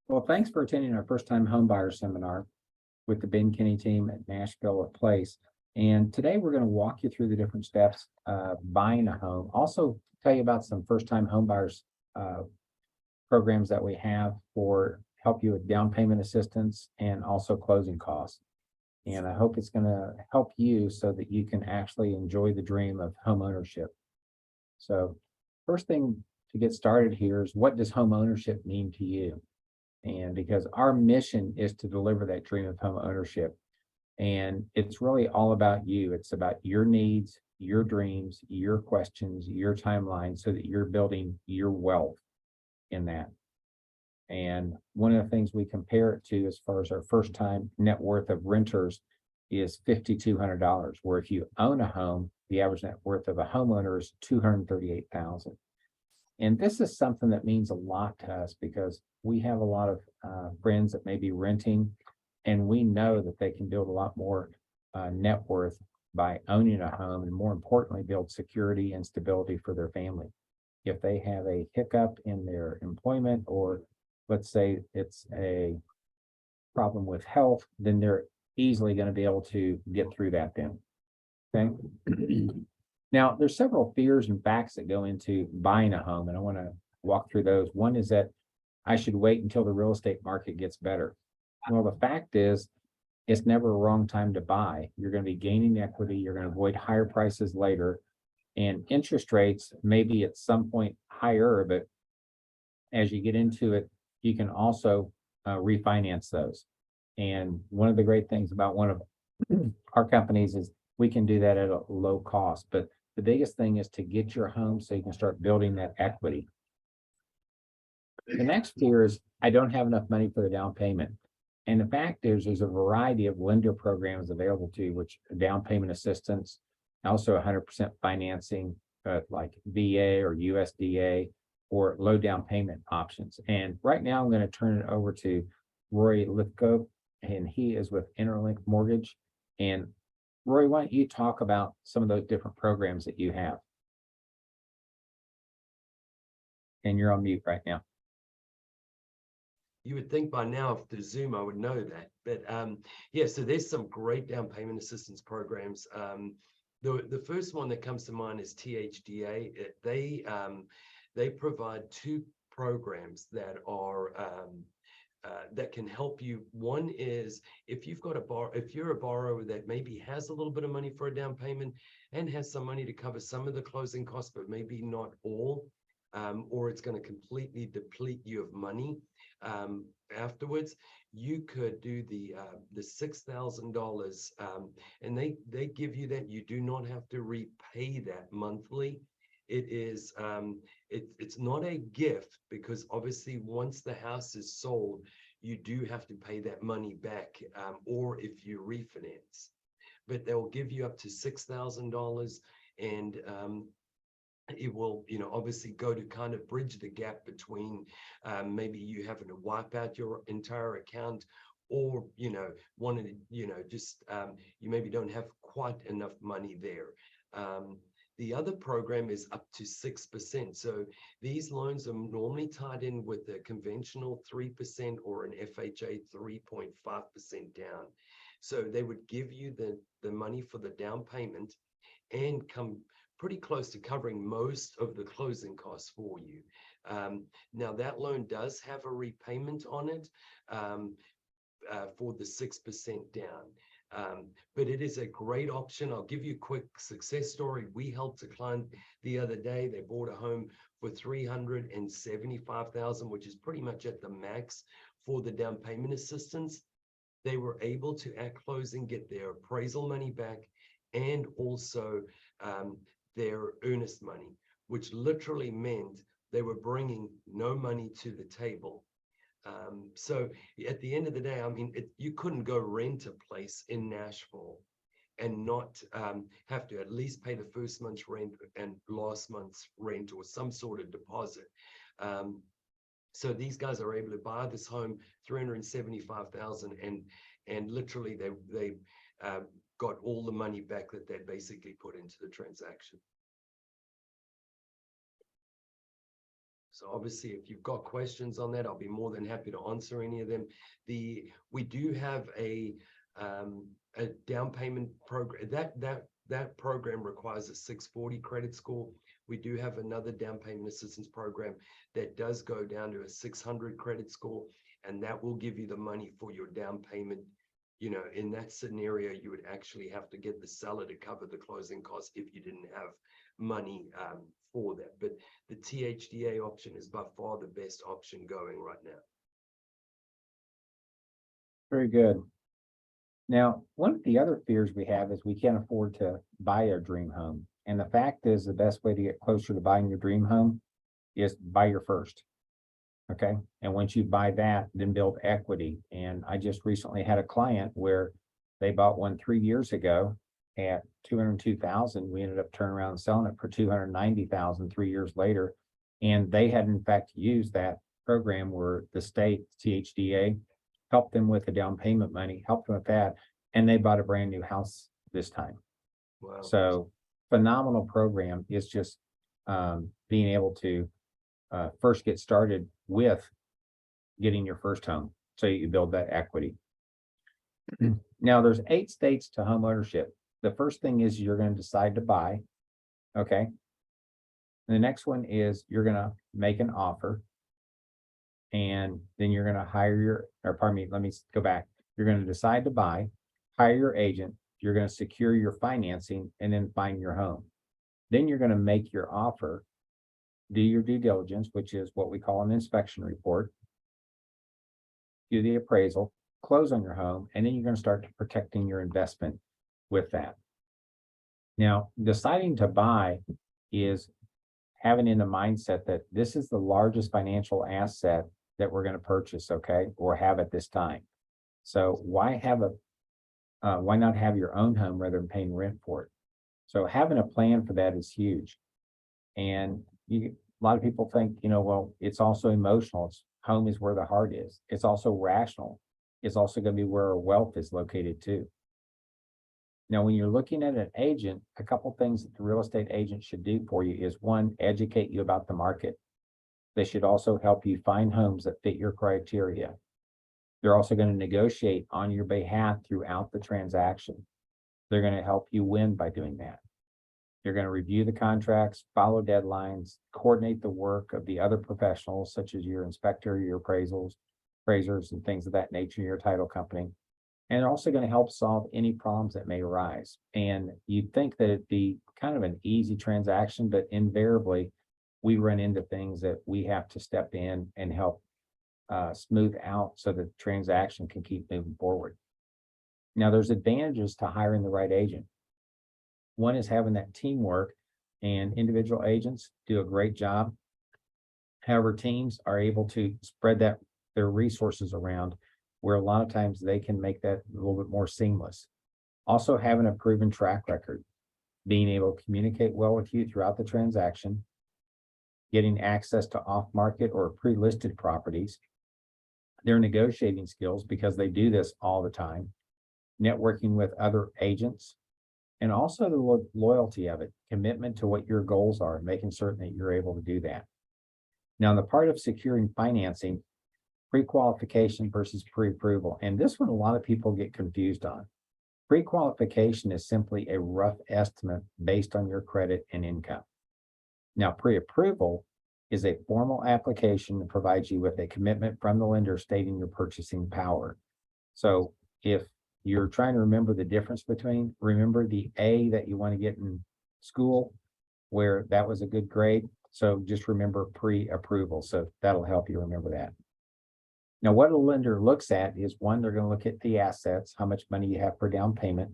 Well, thanks for attending our first time homebuyer seminar with the Ben Kinney team at Nashville Place. And today we're going to walk you through the different steps of buying a home. Also tell you about some first time homebuyers programs that we have for help you with down payment assistance and also closing costs. And I hope it's going to help you so that you can actually enjoy the dream of home ownership. So first thing to get started here is, what does home ownership mean to you? And because our mission is to deliver that dream of home ownership. And it's really all about you. It's about your needs, your dreams, your questions, your timeline, so that you're building your wealth in that. And one of the things we compare it to as far as our first time net worth of renters is $5,200, where if you own a home, the average net worth of a homeowner is $238,000. And this is something that means a lot to us because we have a lot of friends that may be renting, and we know that they can build a lot more net worth by owning a home, and more importantly, build security and stability for their family. If they have a hiccup in their employment, or let's say it's a problem with health, then they're easily going to be able to get through that then. Okay. Now, there's several fears and facts that go into buying a home, and I want to walk through those. One is that I should wait until the real estate market gets better. Well, the fact is, it's never a wrong time to buy. You're going to be gaining equity. You're going to avoid higher prices later. And interest rates may be at some point higher, but as you get into it, you can also refinance those. And one of the great things about one of our companies is we can do that at a low cost. But the biggest thing is to get your home so you can start building that equity. The next fear is, I don't have enough money for the down payment. And the fact is, there's a variety of lender programs available to you, which down payment assistance, also 100% financing, like VA or USDA, or low down payment options. And right now I'm going to turn it over to Roy Lithgow, and he is with Interlink Mortgage. And Roy, why don't you talk about some of those different programs that you have? And you're on mute right now. You would think by now after Zoom I would know that, but yeah, so there's some great down payment assistance programs. The first one that comes to mind is THDA. They provide two programs that are that can help you. One is, if you're a borrower that maybe has a little bit of money for a down payment and has some money to cover some of the closing costs, but maybe not all, or it's going to completely deplete you of money afterwards, you could do the $6,000, and they give you that. You do not have to repay that monthly. It is it's not a gift, because obviously once the house is sold, you do have to pay that money back, or if you refinance. But they'll give you up to $6,000, and it will, obviously go to kind of bridge the gap between maybe you having to wipe out your entire account, or wanting to, just you maybe don't have quite enough money there. The other program is up to 6%. So these loans are normally tied in with a conventional 3% or an FHA 3.5% down. So they would give you the money for the down payment and come pretty close to covering most of the closing costs for you. Now that loan does have a repayment on it for the 6% down. But it is a great option. I'll give you a quick success story. We helped a client the other day. They bought a home for $375,000, which is pretty much at the max for the down payment assistance. They were able to, at closing, get their appraisal money back, and also their earnest money, which literally meant they were bringing no money to the table. So at the end of the day, I mean, you couldn't go rent a place in Nashville and not have to at least pay the first month's rent and last month's rent, or some sort of deposit. So these guys are able to buy this home, $375,000, and literally they got all the money back that they basically put into the transaction. So obviously, if you've got questions on that, I'll be more than happy to answer any of them. We do have a down payment program. That program requires a 640 credit score. We do have another down payment assistance program that does go down to a 600 credit score, and that will give you the money for your down payment. You know, in that scenario, you would actually have to get the seller to cover the closing costs if you didn't have money for that. But the THDA option is by far the best option going right now. Very good. Now, one of the other fears we have is we can't afford to buy a dream home. And the fact is, the best way to get closer to buying your dream home is buy your first. Okay. And once you buy that, then build equity. And I just recently had a client where they bought one 3 years ago at 202,000. We ended up turning around and selling it for 290,000 3 years later. And they had in fact used that program where the state THDA helped them with the down payment money, helped them with that, and they bought a brand new house this time. Wow. So phenomenal program is just being able to first get started with getting your first home so you build that equity. Now there's 8 states to home ownership. The first thing is you're going to decide to buy. Okay. And the next one is you're going to make an offer. And then you're going to hire let me go back. You're going to decide to buy, hire your agent, you're going to secure your financing, and then find your home. Then you're going to make your offer, do your due diligence, which is what we call an inspection report, do the appraisal, close on your home, and then you're going to start protecting your investment with that. Now, deciding to buy is having in the mindset that this is the largest financial asset that we're going to purchase, okay, or have at this time. So why not have your own home rather than paying rent for it? So having a plan for that is huge. And a lot of people think, well, it's also emotional. Home is where the heart is. It's also rational. It's also going to be where our wealth is located too. Now, when you're looking at an agent, a couple things that the real estate agent should do for you is, one, educate you about the market. They should also help you find homes that fit your criteria. They're also going to negotiate on your behalf throughout the transaction. They're going to help you win by doing that. They're going to review the contracts, follow deadlines, coordinate the work of the other professionals, such as your inspector, your appraisers, and things of that nature, your title company. And they're also going to help solve any problems that may arise. And you'd think that it'd be kind of an easy transaction, but invariably, we run into things that we have to step in and help smooth out so the transaction can keep moving forward. Now, there's advantages to hiring the right agent. One is having that teamwork, and individual agents do a great job. However, teams are able to spread their resources around, where a lot of times they can make that a little bit more seamless. Also, having a proven track record, being able to communicate well with you throughout the transaction, getting access to off-market or pre-listed properties, their negotiating skills, because they do this all the time, networking with other agents, and also the loyalty of it, commitment to what your goals are, making certain that you're able to do that. Now, in the part of securing financing, pre-qualification versus pre-approval, and this one a lot of people get confused on. Pre-qualification is simply a rough estimate based on your credit and income. Now, pre-approval is a formal application that provides you with a commitment from the lender stating your purchasing power. So if you're trying to remember the difference between, remember the A that you want to get in school, where that was a good grade. So just remember pre-approval. So that'll help you remember that. Now, what a lender looks at is, one, they're going to look at the assets, how much money you have per down payment.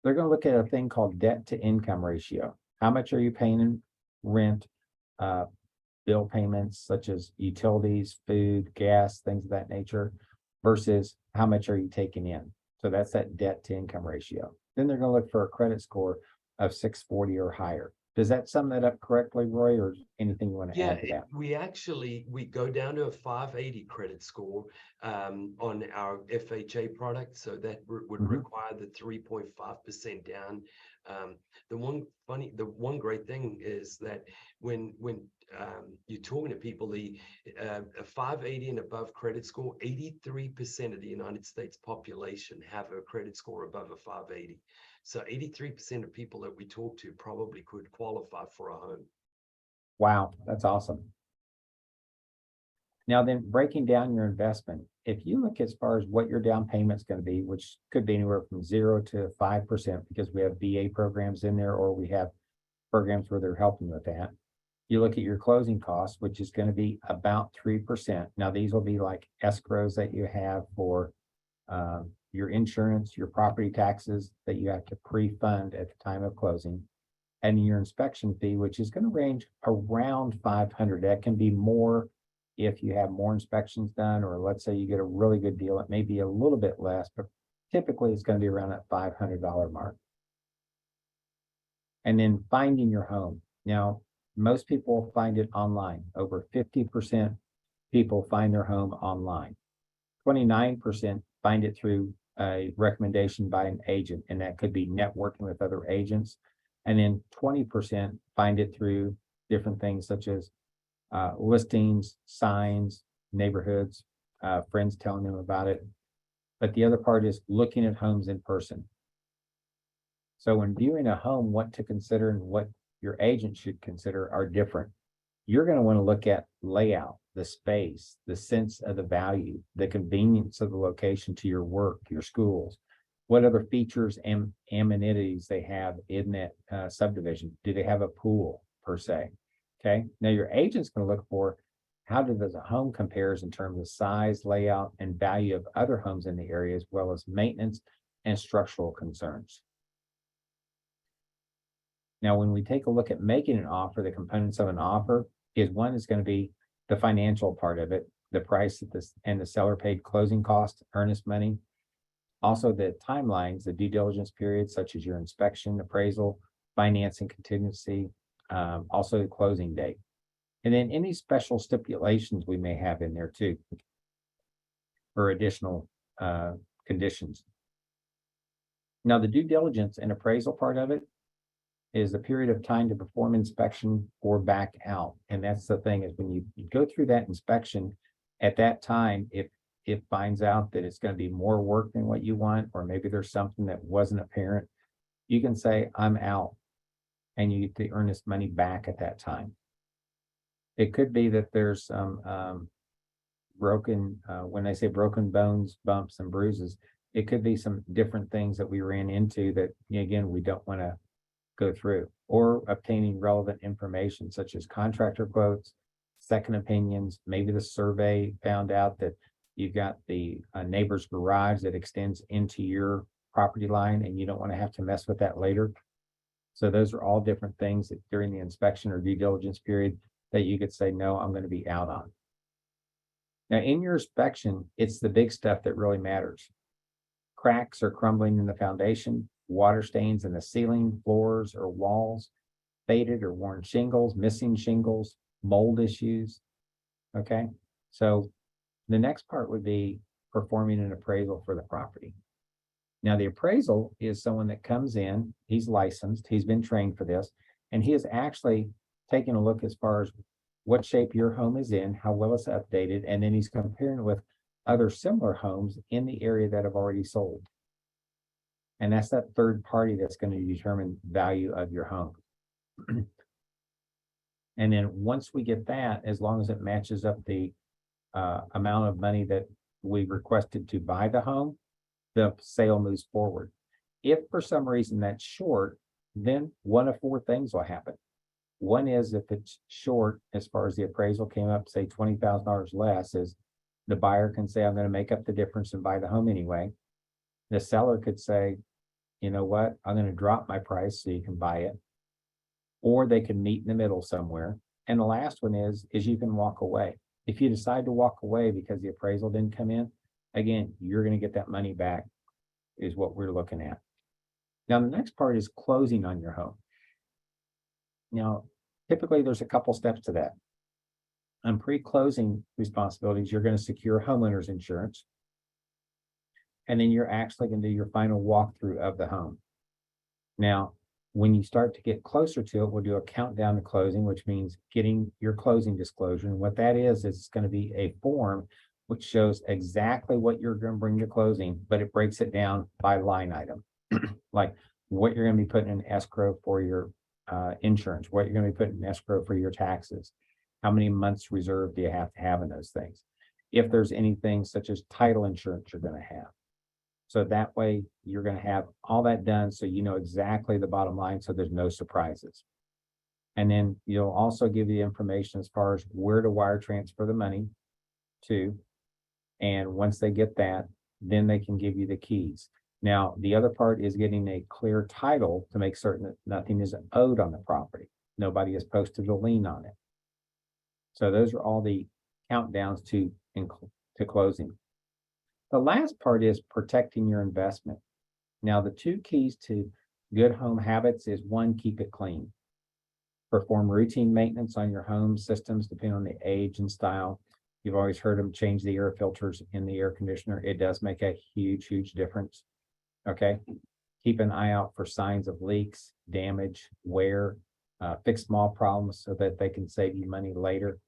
They're going to look at a thing called debt to income ratio. How much are you paying in rent, bill payments such as utilities, food, gas, things of that nature, versus how much are you taking in? So that's that debt to income ratio. Then they're going to look for a credit score of 640 or higher. Does that sum that up correctly, Roy, or anything you want to add to that? We go down to a 580 credit score on our FHA product. So that would require the 3.5% down The one great thing is that when you're talking to people, a 580 and above credit score, 83% of the United States population have a credit score above a 580. So 83% of people that we talk to probably could qualify for a home. Wow, that's awesome. Now then, breaking down your investment, if you look as far as what your down payment's going to be, which could be anywhere from 0 to 5%, because we have VA programs in there, or we have programs where they're helping with that. You look at your closing costs, which is going to be about 3%. Now, these will be like escrows that you have for your insurance, your property taxes that you have to pre-fund at the time of closing, and your inspection fee, which is going to range around 500. That can be more if you have more inspections done, or let's say you get a really good deal, it may be a little bit less, but typically it's going to be around that $500 mark. And then finding your home. Now, most people find it online. Over 50% people find their home online. 29% find it through a recommendation by an agent, and that could be networking with other agents. And then 20% find it through different things such as listings, signs, neighborhoods, friends telling them about it. But the other part is looking at homes in person. So when viewing a home, what to consider and what your agent should consider are different. You're going to want to look at layout, the space, the sense of the value, the convenience of the location to your work, your schools, what other features and amenities they have in that subdivision. Do they have a pool per se? Okay. Now your agent's going to look for how does a home compares in terms of size, layout, and value of other homes in the area, as well as maintenance and structural concerns. Now, when we take a look at making an offer, the components of an offer is one is going to be the financial part of it, the price that this and the seller paid closing costs, earnest money. Also the timelines, the due diligence period, such as your inspection, appraisal, financing contingency, also the closing date. And then any special stipulations we may have in there too, or additional conditions. Now, the due diligence and appraisal part of it is the period of time to perform inspection or back out. And that's the thing, is when you go through that inspection, at that time, if it finds out that it's going to be more work than what you want, or maybe there's something that wasn't apparent, you can say, I'm out, and you get the earnest money back at that time. It could be that there's some broken, when I say broken bones, bumps, and bruises, it could be some different things that we ran into that, again, we don't want to go through, or obtaining relevant information such as contractor quotes, second opinions. Maybe the survey found out that you've got the neighbor's garage that extends into your property line, and you don't want to have to mess with that later. So those are all different things that during the inspection or due diligence period that you could say, no, I'm going to be out on. Now, in your inspection, it's the big stuff that really matters. Cracks or crumbling in the foundation, water stains in the ceiling, floors, or walls, faded or worn shingles, missing shingles, mold issues. Okay, so the next part would be performing an appraisal for the property. Now, the appraisal is someone that comes in, he's licensed, he's been trained for this, and he is actually taking a look as far as what shape your home is in, how well it's updated, and then he's comparing it with other similar homes in the area that have already sold. And that's that third party that's going to determine value of your home. And then once we get that, as long as it matches up the amount of money that we requested to buy the home, the sale moves forward. If for some reason that's short, then one of four things will happen. One is, if it's short, as far as the appraisal came up, say $20,000 less, is the buyer can say, I'm going to make up the difference and buy the home anyway. The seller could say, you know what, I'm going to drop my price so you can buy it. Or they can meet in the middle somewhere. And the last one is you can walk away. If you decide to walk away because the appraisal didn't come in, again, you're going to get that money back, is what we're looking at. Now, the next part is closing on your home. Now, typically there's a couple steps to that. On pre-closing responsibilities, you're going to secure homeowner's insurance. And then you're actually going to do your final walkthrough of the home. Now, When you start to get closer to it, we'll do a countdown to closing, which means getting your closing disclosure. And what that is it's going to be a form which shows exactly what you're going to bring to closing, but it breaks it down by line item, like what you're going to be putting in escrow for your insurance, what you're going to be putting in escrow for your taxes, how many months reserve do you have to have in those things, if there's anything such as title insurance you're going to have. So that way you're going to have all that done so you know exactly the bottom line, so there's no surprises. And then you'll also give you information as far as where to wire transfer the money to. And once they get that, then they can give you the keys. Now, the other part is getting a clear title to make certain that nothing is owed on the property. Nobody has posted a lien on it. So those are all the countdowns to closing. The last part is protecting your investment. Now, the two keys to good home habits is one, keep it clean. Perform routine maintenance on your home systems, depending on the age and style. You've always heard them change the air filters in the air conditioner. It does make a huge difference. Okay. Keep an eye out for signs of leaks, damage, wear, fix small problems so that they can save you money later.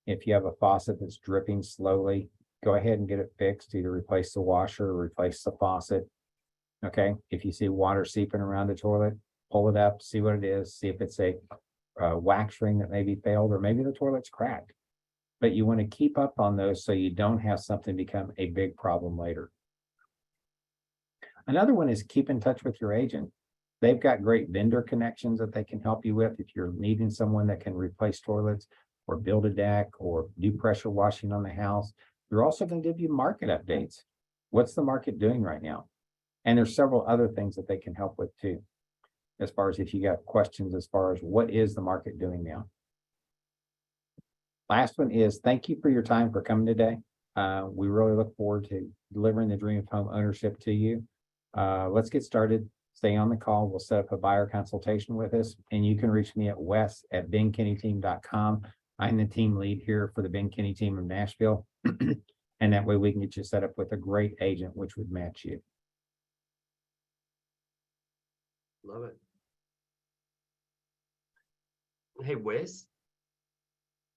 If you have a faucet that's dripping slowly, go ahead and get it fixed. Either replace the washer or replace the faucet. Okay. If you see water seeping around the toilet, pull it up, see what it is, see if it's a wax ring that maybe failed, or maybe the toilet's cracked. But you want to keep up on those so you don't have something become a big problem later. Another one is keep in touch with your agent. They've got great vendor connections that they can help you with if you're needing someone that can replace toilets or build a deck or do pressure washing on the house. They're also going to give you market updates. What's the market doing right now? And there's several other things that they can help with too, as far as if you got questions as far as what is the market doing now. Last one is thank you for your time for coming today. We really look forward to delivering the dream of home ownership to you. Let's get started. Stay on the call. We'll set up a buyer consultation with us, and you can reach me at wes@benkennyteam.com. I'm the team lead here for the Ben Kenny team of Nashville. And that way we can get you set up with a great agent, which would match you. Love it. Hey, Wes,